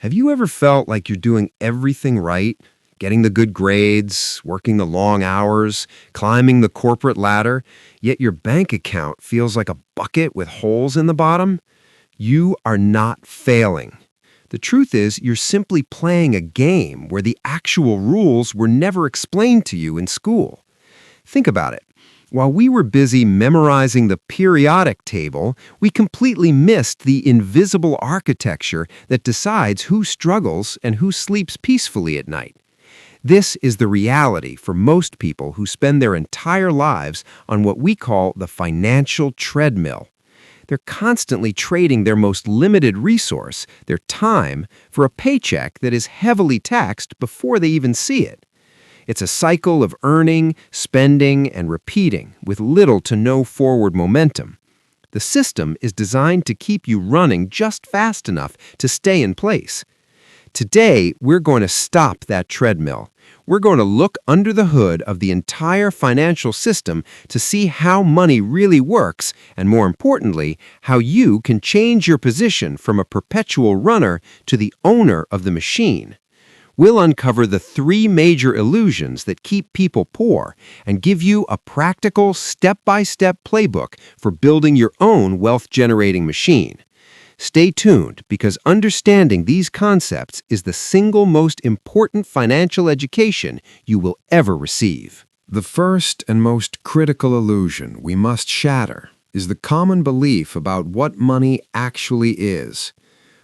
Have you ever felt like you're doing everything right? Getting the good grades, working the long hours, climbing the corporate ladder, yet your bank account feels like a bucket with holes in the bottom? You are not failing. The truth is, you're simply playing a game where the actual rules were never explained to you in school. Think about it. While we were busy memorizing the periodic table, we completely missed the invisible architecture that decides who struggles and who sleeps peacefully at night. This is the reality for most people who spend their entire lives on what we call the financial treadmill. They're constantly trading their most limited resource, their time, for a paycheck that is heavily taxed before they even see it. It's a cycle of earning, spending, and repeating with little to no forward momentum. The system is designed to keep you running just fast enough to stay in place. Today, we're going to stop that treadmill. We're going to look under the hood of the entire financial system to see how money really works, and more importantly, how you can change your position from a perpetual runner to the owner of the machine. We'll uncover the three major illusions that keep people poor and give you a practical, step-by-step playbook for building your own wealth-generating machine. Stay tuned, because understanding these concepts is the single most important financial education you will ever receive. The first and most critical illusion we must shatter is the common belief about what money actually is.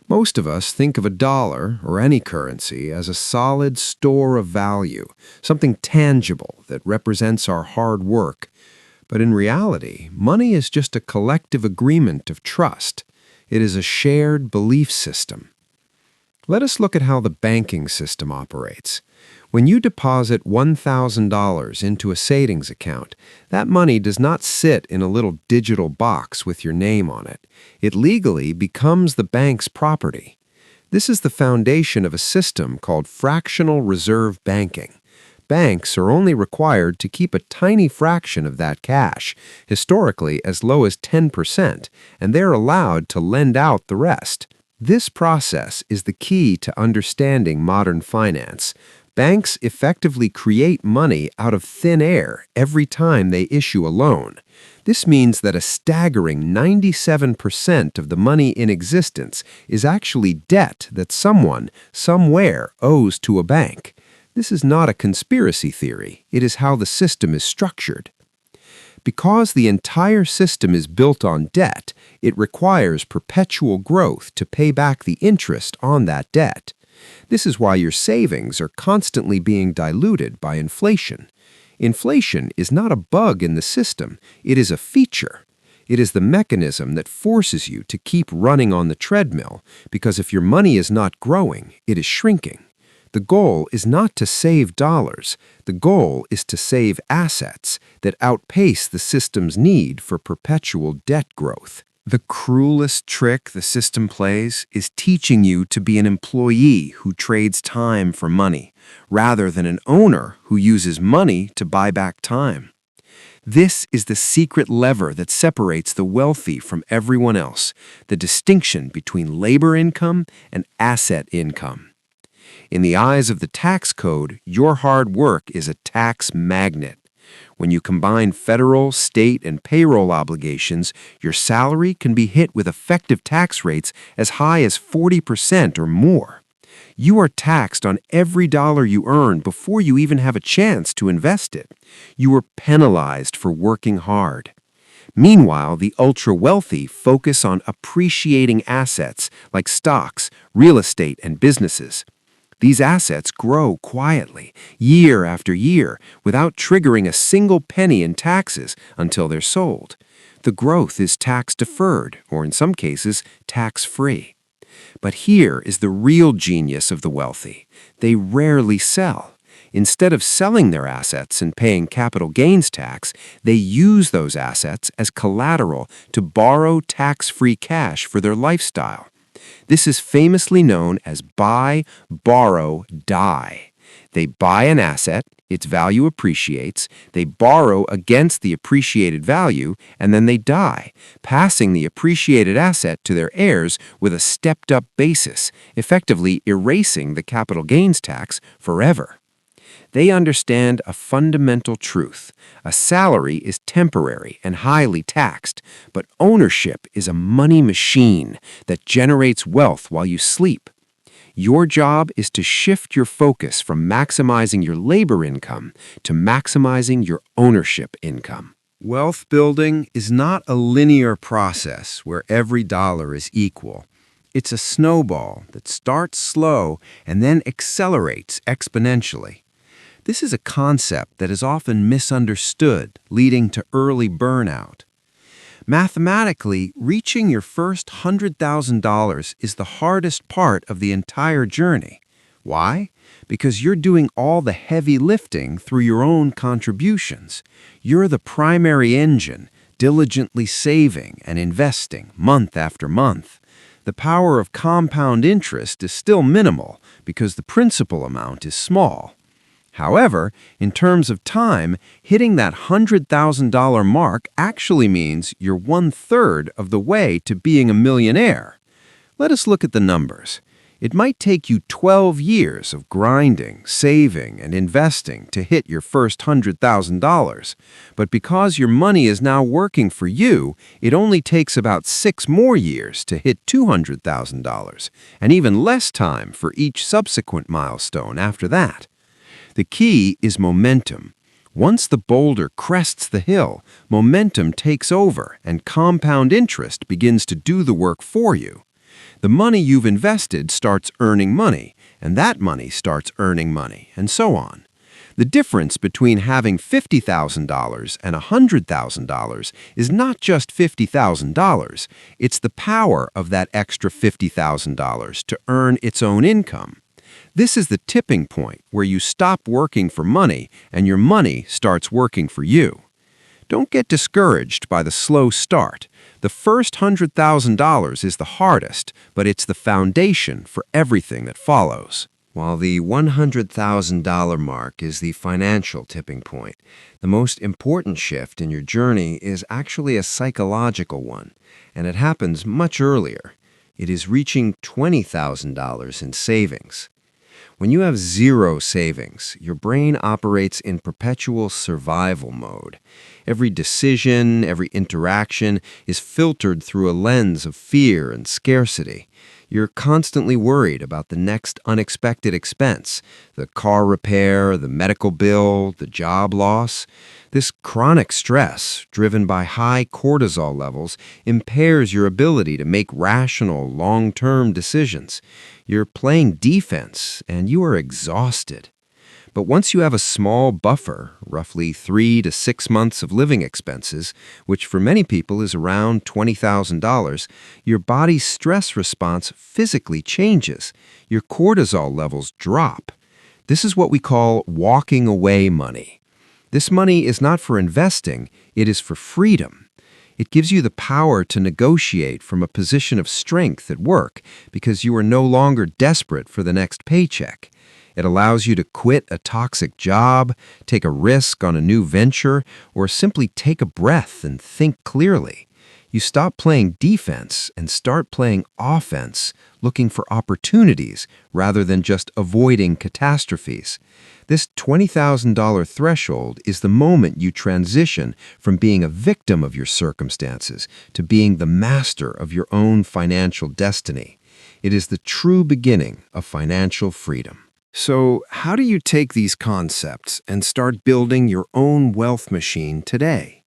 Most of us think of a dollar or any currency as a solid store of value, something tangible that represents our hard work. But in reality, money is just a collective agreement of trust. It is a shared belief system. Let us look at how the banking system operates. When you deposit $1,000 into a savings account, that money does not sit in a little digital box with your name on it. It legally becomes the bank's property. This is the foundation of a system called fractional reserve banking. Banks are only required to keep a tiny fraction of that cash, historically as low as 10%, and they're allowed to lend out the rest. This process is the key to understanding modern finance. Banks effectively create money out of thin air every time they issue a loan. This means that a staggering 97% of the money in existence is actually debt that someone, somewhere, owes to a bank. This is not a conspiracy theory. It is how the system is structured. Because the entire system is built on debt, it requires perpetual growth to pay back the interest on that debt. This is why your savings are constantly being diluted by inflation. Inflation is not a bug in the system, it is a feature. It is the mechanism that forces you to keep running on the treadmill, because if your money is not growing, it is shrinking. The goal is not to save dollars. The goal is to save assets that outpace the system's need for perpetual debt growth. The cruelest trick the system plays is teaching you to be an employee who trades time for money, rather than an owner who uses money to buy back time. This is the secret lever that separates the wealthy from everyone else, the distinction between labor income and asset income. In the eyes of the tax code, your hard work is a tax magnet. When you combine federal, state, and payroll obligations, your salary can be hit with effective tax rates as high as 40% or more. You are taxed on every dollar you earn before you even have a chance to invest it. You are penalized for working hard. Meanwhile, the ultra-wealthy focus on appreciating assets like stocks, real estate, and businesses. These assets grow quietly, year after year, without triggering a single penny in taxes until they're sold. The growth is tax-deferred, or in some cases, tax-free. But here is the real genius of the wealthy. They rarely sell. Instead of selling their assets and paying capital gains tax, they use those assets as collateral to borrow tax-free cash for their lifestyle. This is famously known as buy, borrow, die. They buy an asset, its value appreciates, they borrow against the appreciated value, and then they die, passing the appreciated asset to their heirs with a stepped-up basis, effectively erasing the capital gains tax forever. They understand a fundamental truth. A salary is temporary and highly taxed, but ownership is a money machine that generates wealth while you sleep. Your job is to shift your focus from maximizing your labor income to maximizing your ownership income. Wealth building is not a linear process where every dollar is equal. It's a snowball that starts slow and then accelerates exponentially. This is a concept that is often misunderstood, leading to early burnout. Mathematically, reaching your first $100,000 is the hardest part of the entire journey. Why? Because you're doing all the heavy lifting through your own contributions. You're the primary engine, diligently saving and investing month after month. The power of compound interest is still minimal because the principal amount is small. However, in terms of time, hitting that $100,000 mark actually means you're 1/3 of the way to being a millionaire. Let us look at the numbers. It might take you 12 years of grinding, saving, and investing to hit your first $100,000. But because your money is now working for you, it only takes about 6 more years to hit $200,000, and even less time for each subsequent milestone after that. The key is momentum. Once the boulder crests the hill, momentum takes over and compound interest begins to do the work for you. The money you've invested starts earning money, and that money starts earning money, and so on. The difference between having $50,000 and $100,000 is not just $50,000, it's the power of that extra $50,000 to earn its own income. This is the tipping point where you stop working for money and your money starts working for you. Don't get discouraged by the slow start. The first $100,000 is the hardest, but it's the foundation for everything that follows. While the $100,000 mark is the financial tipping point, the most important shift in your journey is actually a psychological one, and it happens much earlier. It is reaching $20,000 in savings. When you have zero savings, your brain operates in perpetual survival mode. Every decision, every interaction is filtered through a lens of fear and scarcity. You're constantly worried about the next unexpected expense, the car repair, the medical bill, the job loss. This chronic stress, driven by high cortisol levels, impairs your ability to make rational, long-term decisions. You're playing defense, and you are exhausted. But once you have a small buffer, roughly 3 to 6 months of living expenses, which for many people is around $20,000, your body's stress response physically changes. Your cortisol levels drop. This is what we call walking away money. This money is not for investing, it is for freedom. It gives you the power to negotiate from a position of strength at work because you are no longer desperate for the next paycheck. It allows you to quit a toxic job, take a risk on a new venture, or simply take a breath and think clearly. You stop playing defense and start playing offense, looking for opportunities rather than just avoiding catastrophes. This $20,000 threshold is the moment you transition from being a victim of your circumstances to being the master of your own financial destiny. It is the true beginning of financial freedom. So, how do you take these concepts and start building your own wealth machine today?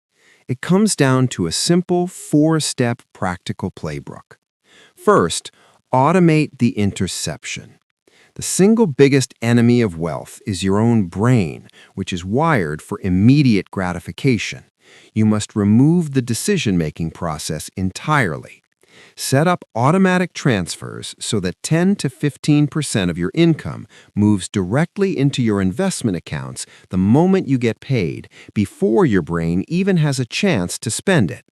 It comes down to a simple 4-step practical playbook. First, automate the interception. The single biggest enemy of wealth is your own brain, which is wired for immediate gratification. You must remove the decision-making process entirely. Set up automatic transfers so that 10 to 15% of your income moves directly into your investment accounts the moment you get paid, before your brain even has a chance to spend it.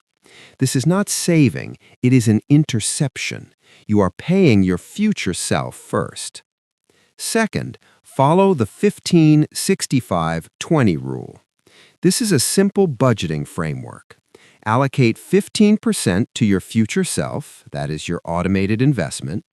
This is not saving, it is an interception. You are paying your future self first. Second, follow the 15-65-20 rule. This is a simple budgeting framework. Allocate 15% to your future self, that is your automated investment.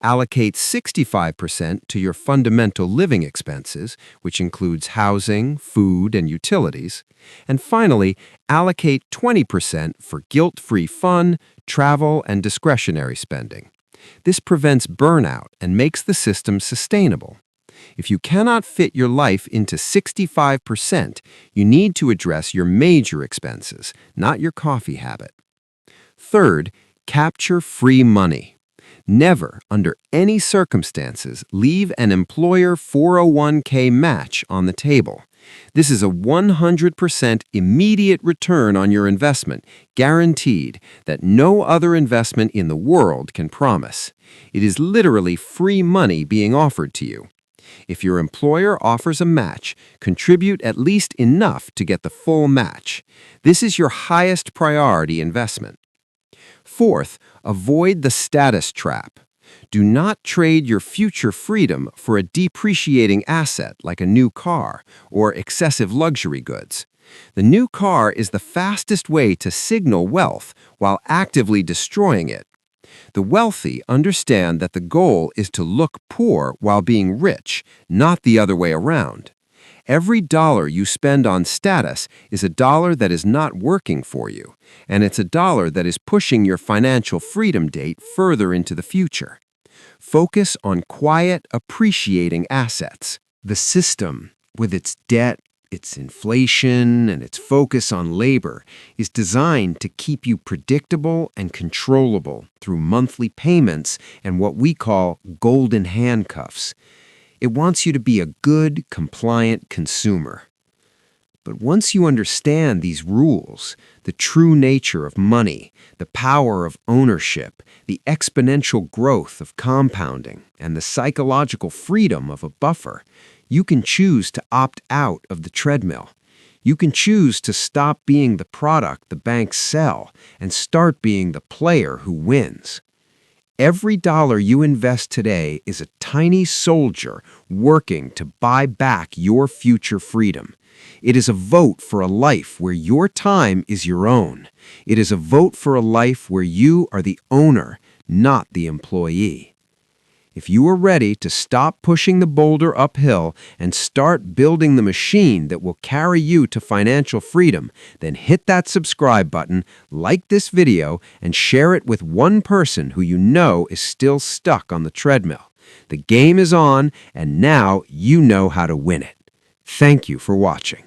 Allocate 65% to your fundamental living expenses, which includes housing, food, and utilities. And finally, allocate 20% for guilt-free fun, travel, and discretionary spending. This prevents burnout and makes the system sustainable. If you cannot fit your life into 65%, you need to address your major expenses, not your coffee habit. Third, capture free money. Never, under any circumstances, leave an employer 401k match on the table. This is a 100% immediate return on your investment, guaranteed, that no other investment in the world can promise. It is literally free money being offered to you. If your employer offers a match, contribute at least enough to get the full match. This is your highest priority investment. Fourth, avoid the status trap. Do not trade your future freedom for a depreciating asset like a new car or excessive luxury goods. The new car is the fastest way to signal wealth while actively destroying it. The wealthy understand that the goal is to look poor while being rich, not the other way around. Every dollar you spend on status is a dollar that is not working for you, and it's a dollar that is pushing your financial freedom date further into the future. Focus on quiet, appreciating assets. The system, with its debt, its inflation, and its focus on labor, is designed to keep you predictable and controllable through monthly payments and what we call golden handcuffs. It wants you to be a good, compliant consumer. But once you understand these rules, the true nature of money, the power of ownership, the exponential growth of compounding, and the psychological freedom of a buffer, you can choose to opt out of the treadmill. You can choose to stop being the product the banks sell and start being the player who wins. Every dollar you invest today is a tiny soldier working to buy back your future freedom. It is a vote for a life where your time is your own. It is a vote for a life where you are the owner, not the employee. If you are ready to stop pushing the boulder uphill and start building the machine that will carry you to financial freedom, then hit that subscribe button, like this video, and share it with one person who you know is still stuck on the treadmill. The game is on, and now you know how to win it. Thank you for watching.